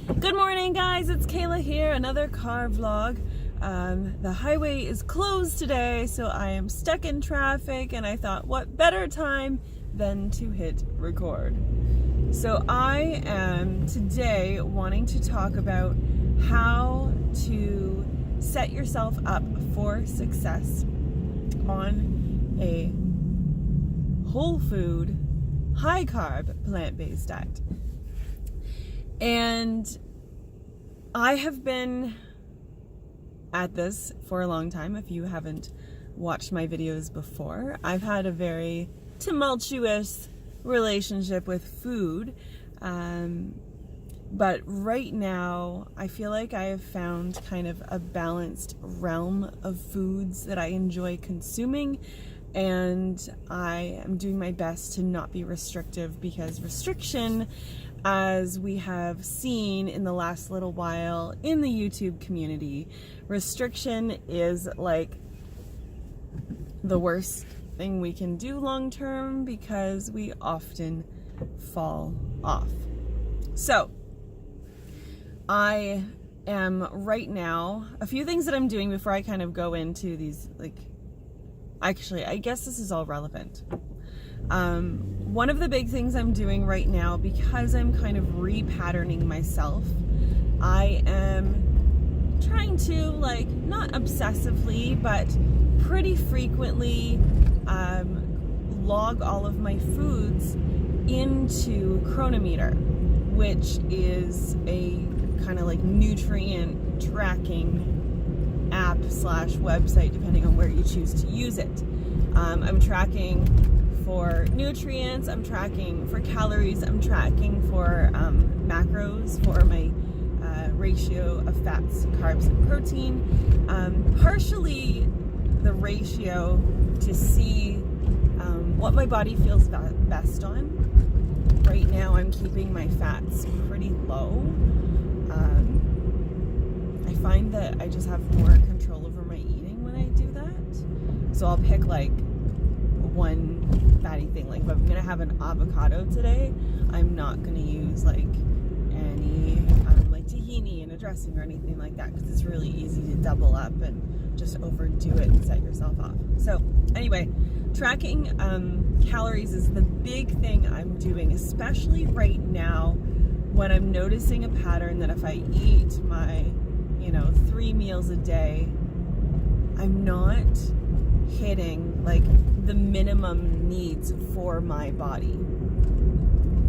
Good morning, guys. It's Kayla here, another car vlog. The highway is closed today, so I am stuck in traffic, and I thought, what better time than to hit record. So I am today wanting to talk about how to set yourself up for success on a whole food, high carb, plant-based diet. And I have been at this for a long time. If you haven't watched my videos before, I've had a very tumultuous relationship with food. But right now, I feel like I have found kind of a balanced realm of foods that I enjoy consuming. And I am doing my best to not be restrictive, because restriction, as we have seen in the last little while in the YouTube community, restriction is like the worst thing we can do long term, because we often fall off. So I am right now, a few things that I'm doing before I kind of go into these, actually, I guess this is all relevant. One of the big things I'm doing right now, because I'm kind of repatterning myself, I am trying to, not obsessively, but pretty frequently log all of my foods into Chronometer, which is a kind of nutrient tracking app / website, depending on where you choose to use it. I'm tracking for nutrients, I'm tracking for calories, I'm tracking for macros, for my ratio of fats, carbs, and protein. Partially the ratio to see what my body feels best on. Right now I'm keeping my fats pretty low. I find that I just have more control over my eating when I do that. So I'll pick one fatty thing. If I'm gonna have an avocado today, I'm not gonna use any tahini in a dressing or anything like that, because it's really easy to double up and just overdo it and set yourself off. So anyway, tracking calories is the big thing I'm doing, especially right now when I'm noticing a pattern that if I eat my 3 meals a day, I'm not hitting the minimum needs for my body.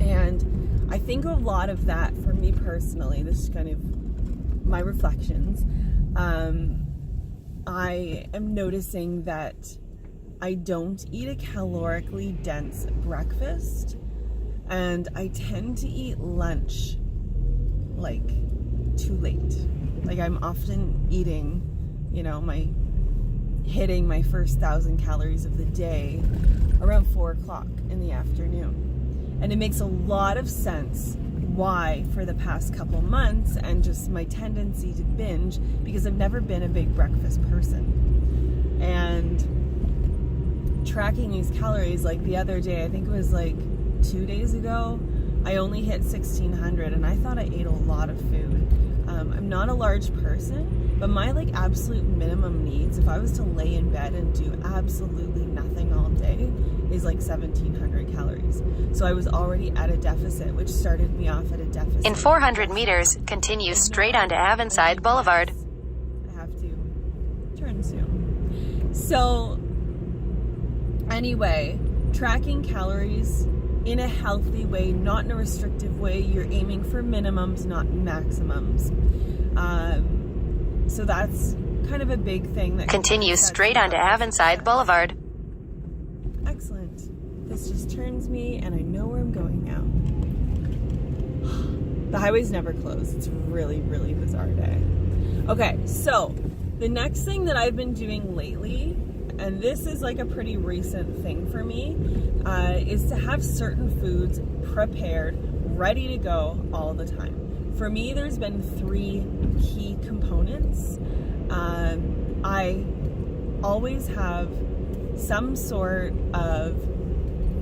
And I think a lot of that, for me personally, this is kind of my reflections, I am noticing that I don't eat a calorically dense breakfast, and I tend to eat lunch too late. I'm often eating, hitting my first 1,000 calories of the day around 4 o'clock in the afternoon. And it makes a lot of sense why for the past couple months, and just my tendency to binge, because I've never been a big breakfast person. And tracking these calories, the other day, I think it was 2 days ago, I only hit 1,600, and I thought I ate a lot of food. I'm not a large person, but my absolute minimum needs, if I was to lay in bed and do absolutely nothing all day, is 1,700 calories. So I was already at a deficit, which started me off at a deficit. In 400 meters, continue straight onto Avonside Boulevard. I have to turn soon. So anyway, tracking calories in a healthy way, not in a restrictive way. You're aiming for minimums, not maximums. So that's kind of a big thing. That continue straight onto Avonside Boulevard. Excellent. This just turns me, and I know where I'm going now. The highway's never closed. It's a really, really bizarre day. Okay, so the next thing that I've been doing lately, and this is a pretty recent thing for me, is to have certain foods prepared, ready to go all the time. For me, there's been 3 key components. I always have some sort of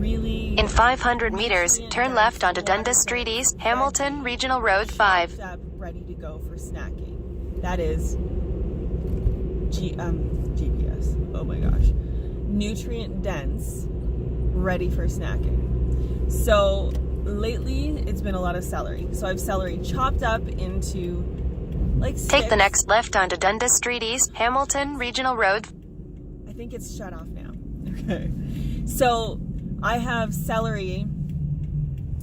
really... In 500 meters, turn left onto Dundas Street East, Hamilton Regional Road 5. Ready to go for snacking. That is GPS. Oh my gosh. Nutrient dense, ready for snacking. So lately, it's been a lot of celery. So I have celery chopped up into like sticks. Take the next left onto Dundas Street East, Hamilton Regional Road. I think it's shut off now. Okay. So I have celery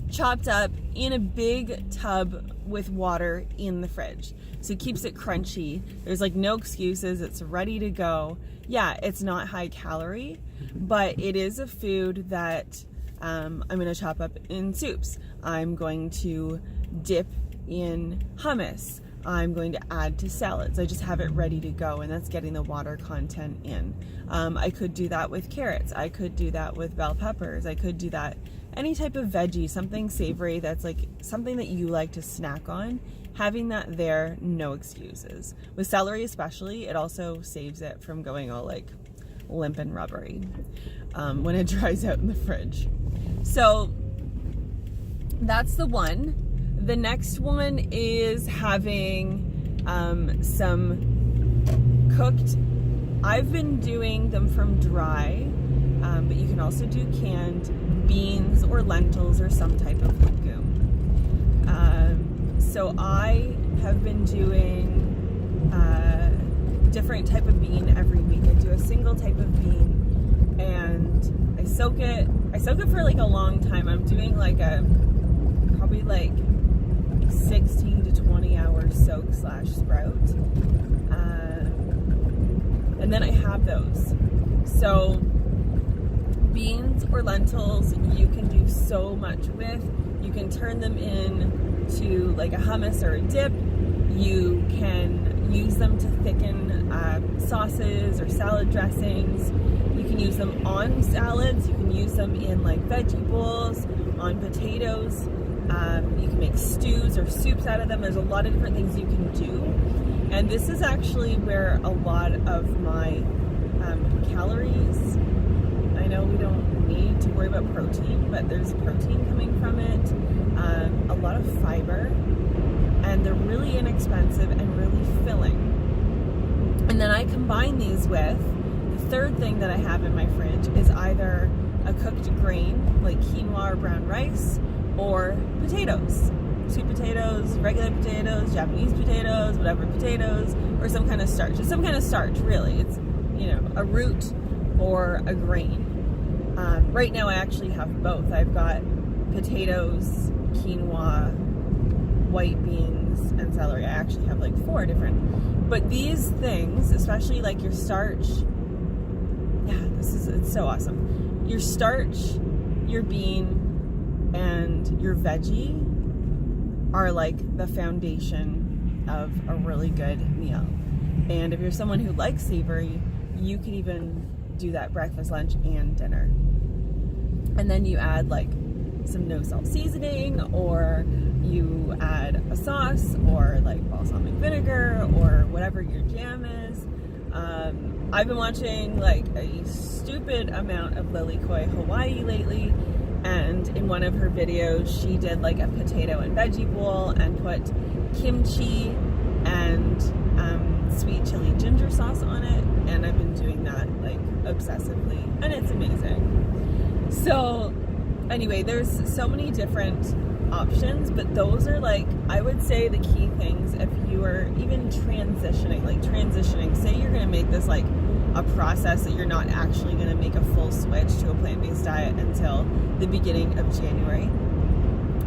chopped up in a big tub with water in the fridge. So it keeps it crunchy. There's like no excuses. It's ready to go. Yeah, it's not high calorie, but it is a food that I'm going to chop up in soups. I'm going to dip in hummus. I'm going to add to salads. I just have it ready to go, and that's getting the water content in. I could do that with carrots. I could do that with bell peppers. I could do that any type of veggie, something savory that's like something that you like to snack on. Having that there, no excuses. With celery especially, it also saves it from going all like limp and rubbery when it dries out in the fridge. So that's the one. The next one is having some cooked. I've been doing them from dry, but you can also do canned beans or lentils or some type of legume. So I have been doing different type of bean every week. I do a single type of bean and I soak it for like a long time. I'm doing like probably like 16 to 20 hour soak / sprout. And then I have those. So beans or lentils you can do so much with. You can turn them into like a hummus or a dip. You can use them to thicken sauces or salad dressings. You can use them on salads. You can use them in like veggie bowls, on potatoes. You can make stews or soups out of them. There's a lot of different things you can do. And this is actually where a lot of my calories, I know we don't need to worry about protein, but there's protein coming from it, a lot of fiber, and they're really inexpensive and really filling. And then I combine these with, the third thing that I have in my fridge is either a cooked grain, like quinoa or brown rice, or potatoes. Sweet potatoes, regular potatoes, Japanese potatoes, whatever potatoes, or some kind of starch. It's some kind of starch, really. It's, a root or a grain. Right now I actually have both. I've got potatoes, quinoa, white beans, and celery. I actually have like 4 different. But these things, especially like your starch, it's so awesome. Your starch, your bean, and your veggie are like the foundation of a really good meal. And if you're someone who likes savory, you could even do that breakfast, lunch, and dinner. And then you add like some no salt seasoning, or you add a sauce, or like balsamic vinegar, or whatever your jam is. I've been watching like a stupid amount of Lily Koi Hawaii lately, and in one of her videos she did like a potato and veggie bowl and put kimchi and sweet chili ginger sauce on it, and I've been doing that like obsessively, and it's amazing. So anyway, there's so many different options, but those are like, I would say, the key things if you are even transitioning, say you're going to make this like a process that you're not actually going to make a full switch to a plant-based diet until the beginning of January.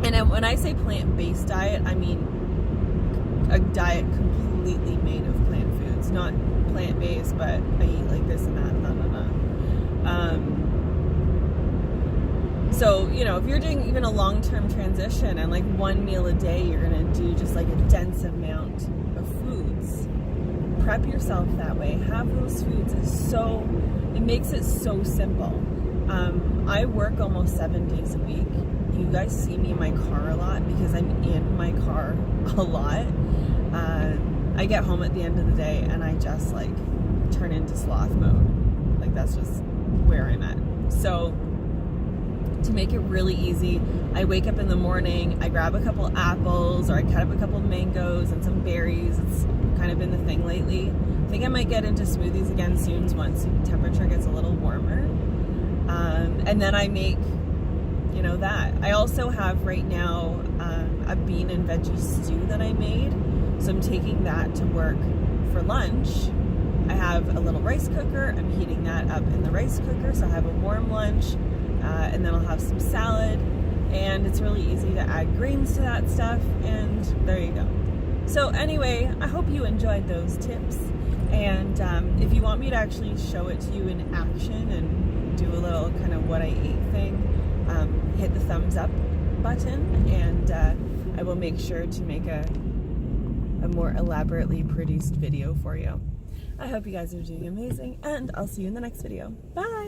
And when I say plant-based diet, I mean a diet completely made of plant foods, not plant-based, but I eat like this and that, So, if you're doing even a long-term transition and like one meal a day, you're going to do just like a dense amount of foods. Prep yourself that way. Have those foods. It makes it so simple. I work almost 7 days a week. You guys see me in my car a lot because I'm in my car a lot. I get home at the end of the day and I just like turn into sloth mode. Like that's just where I'm at. So to make it really easy, I wake up in the morning, I grab a couple apples, or I cut up a couple mangoes and some berries. It's kind of been the thing lately. I think I might get into smoothies again soon once the temperature gets a little warmer. And then I make, you know, that. I also have right now a bean and veggie stew that I made. So I'm taking that to work for lunch. I have a little rice cooker. I'm heating that up in the rice cooker, so I have a warm lunch. And then I'll have some salad. And it's really easy to add greens to that stuff. And there you go. So anyway, I hope you enjoyed those tips. And if you want me to actually show it to you in action and do a little kind of what I ate thing, hit the thumbs up button, and I will make sure to make a more elaborately produced video for you. I hope you guys are doing amazing, and I'll see you in the next video. Bye!